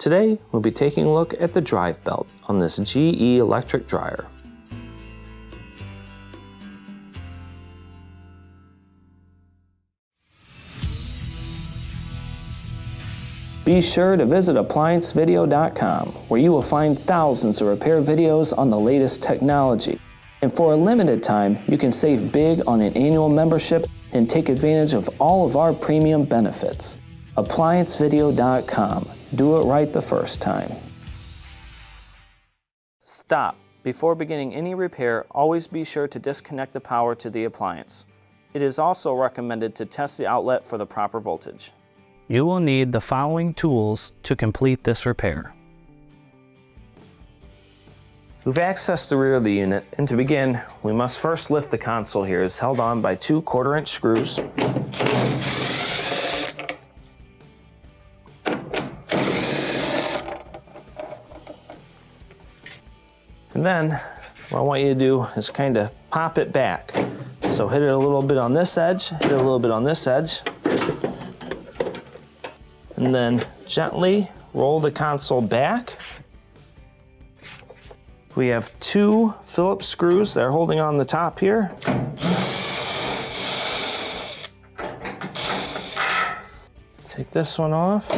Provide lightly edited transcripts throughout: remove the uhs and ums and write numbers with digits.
Today, we'll be taking a look at the drive belt on this GE electric dryer. Be sure to visit ApplianceVideo.com, where you will find thousands of repair videos on the latest technology. And for a limited time, you can save big on an annual membership and take advantage of all of our premium benefits. ApplianceVideo.com. Do it right the first time. Stop. Before beginning any repair, always be sure to disconnect the power to the appliance. It is also recommended to test the outlet for the proper voltage. You will need the following tools to complete this repair. We've accessed the rear of the unit, and to begin, we must first lift the console here. It's held on by 2 1/4-inch screws. And then, what I want you to do is kind of pop it back. So hit it a little bit on this edge, hit it a little bit on this edge, and then gently roll the console back. We have 2 Phillips screws that are holding on the top here. Take this one off.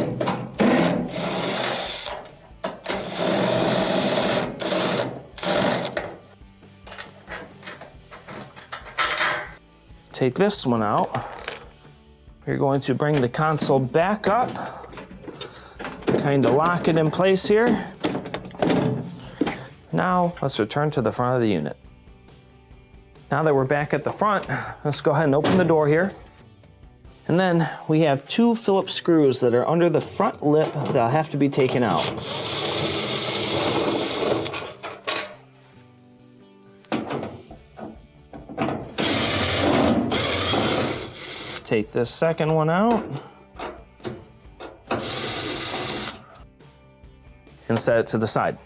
Take this one out. You're going to bring the console back up, kind of lock it in place here. Now, let's return to the front of the unit. Now that we're back at the front, let's go ahead and open the door here. And then we have 2 Phillips screws that are under the front lip that'll have to be taken out. Take this second one out and set it to the side.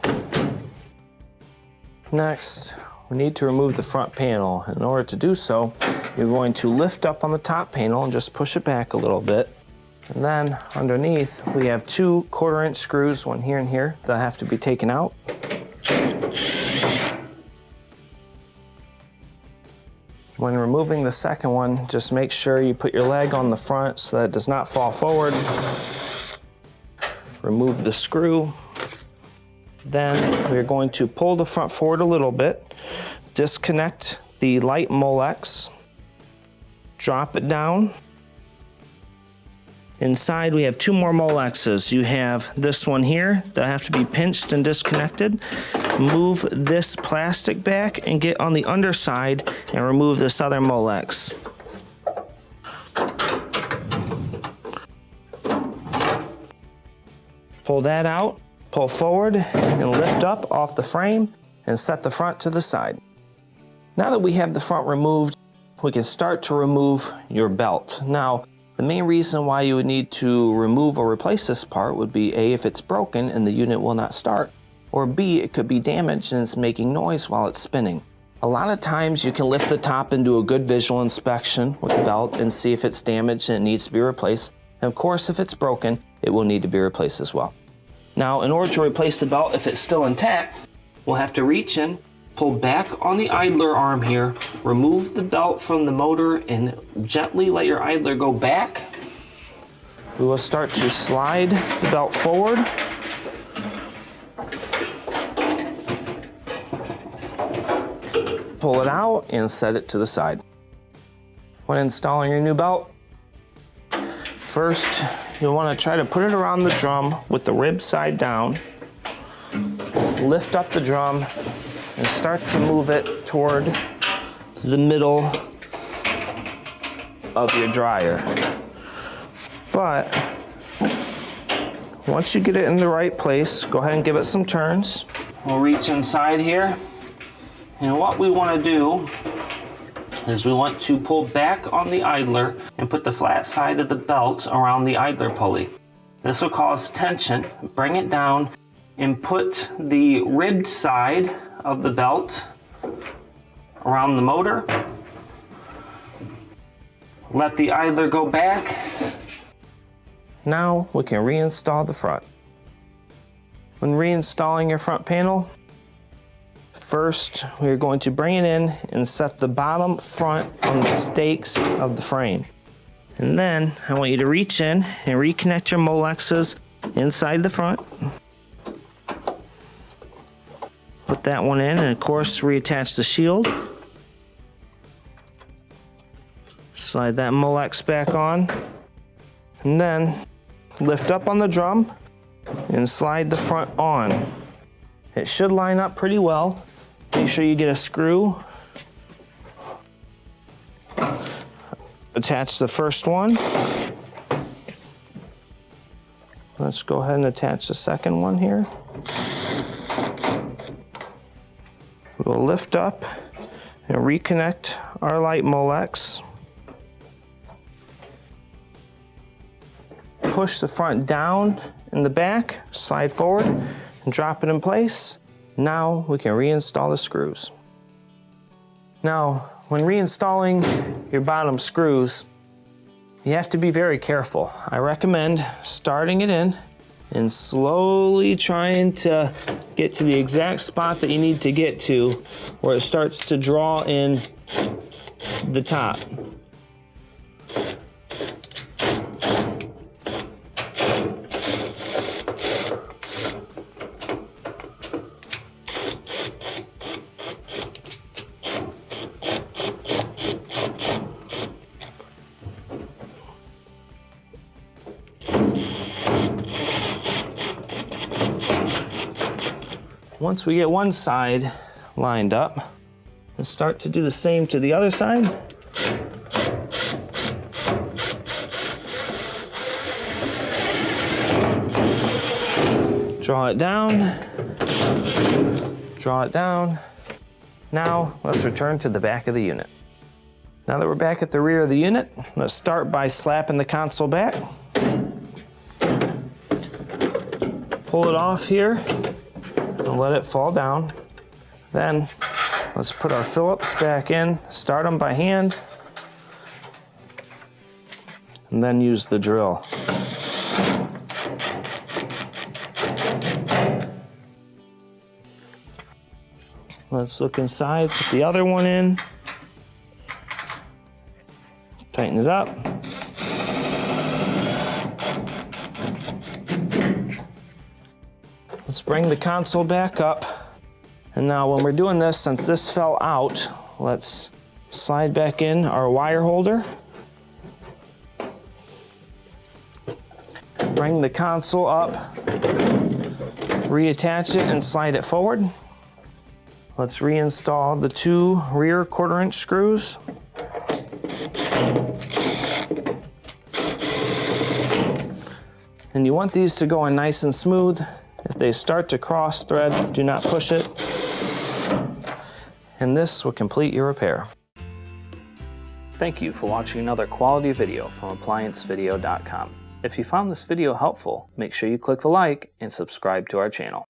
Next, we need to remove the front panel. In order to do so, you're going to lift up on the top panel and just push it back a little bit. And then underneath, we have 2 1/4-inch screws, one here and here, that have to be taken out. When removing the second one, just make sure you put your leg on the front so that it does not fall forward. Remove the screw. Then we're going to pull the front forward a little bit, disconnect the light Molex, drop it down. Inside we have 2 more Molexes. You have this one here that have to be pinched and disconnected. Move this plastic back and get on the underside and remove this other Molex. Pull that out, pull forward and lift up off the frame and set the front to the side. Now that we have the front removed, we can start to remove your belt. Now, the main reason why you would need to remove or replace this part would be A, if it's broken and the unit will not start, or B, it could be damaged and it's making noise while it's spinning. A lot of times you can lift the top and do a good visual inspection with the belt and see if it's damaged and it needs to be replaced. And of course, if it's broken, it will need to be replaced as well. Now, in order to replace the belt, if it's still intact, we'll have to reach in, pull back on the idler arm here, remove the belt from the motor, and gently let your idler go back. We will start to slide the belt forward. Pull it out and set it to the side. When installing your new belt, first you'll want to try to put it around the drum with the rib side down. Lift up the drum and start to move it toward the middle of your dryer. But once you get it in the right place, go ahead and give it some turns. We'll reach inside here, and what we want to do is we want to pull back on the idler and put the flat side of the belt around the idler pulley. This will cause tension. Bring it down and put the ribbed side of the belt around the motor. Let the idler go back. Now we can reinstall the front. When reinstalling your front panel, first we're going to bring it in and set the bottom front on the stakes of the frame. And then I want you to reach in and reconnect your Molexes inside the front. Put that one in, and of course reattach the shield. Slide that Molex back on, and then lift up on the drum and slide the front on. It should line up pretty well. Make sure you get a screw. Attach the first one. Let's go ahead and attach the second one here. We'll lift up and reconnect our light Molex. Push the front down in the back, slide forward, and drop it in place. Now we can reinstall the screws. Now, when reinstalling your bottom screws, you have to be very careful. I recommend starting it in and slowly trying to get to the exact spot that you need to get to where it starts to draw in the top. Once we get one side lined up, let's start to do the same to the other side. Draw it down, draw it down. Now let's return to the back of the unit. Now that we're back at the rear of the unit, let's start by slapping the console back. Pull it off here and let it fall down. Then let's put our Phillips back in, start them by hand, and then use the drill. Let's look inside, put the other one in, tighten it up. Let's bring the console back up. And now when we're doing this, since this fell out, let's slide back in our wire holder. Bring the console up, reattach it and slide it forward. Let's reinstall the two rear 1/4" screws. And you want these to go in nice and smooth. If they start to cross thread, do not push it. And this will complete your repair. Thank you for watching another quality video from ApplianceVideo.com. If you found this video helpful, make sure you click the like and subscribe to our channel.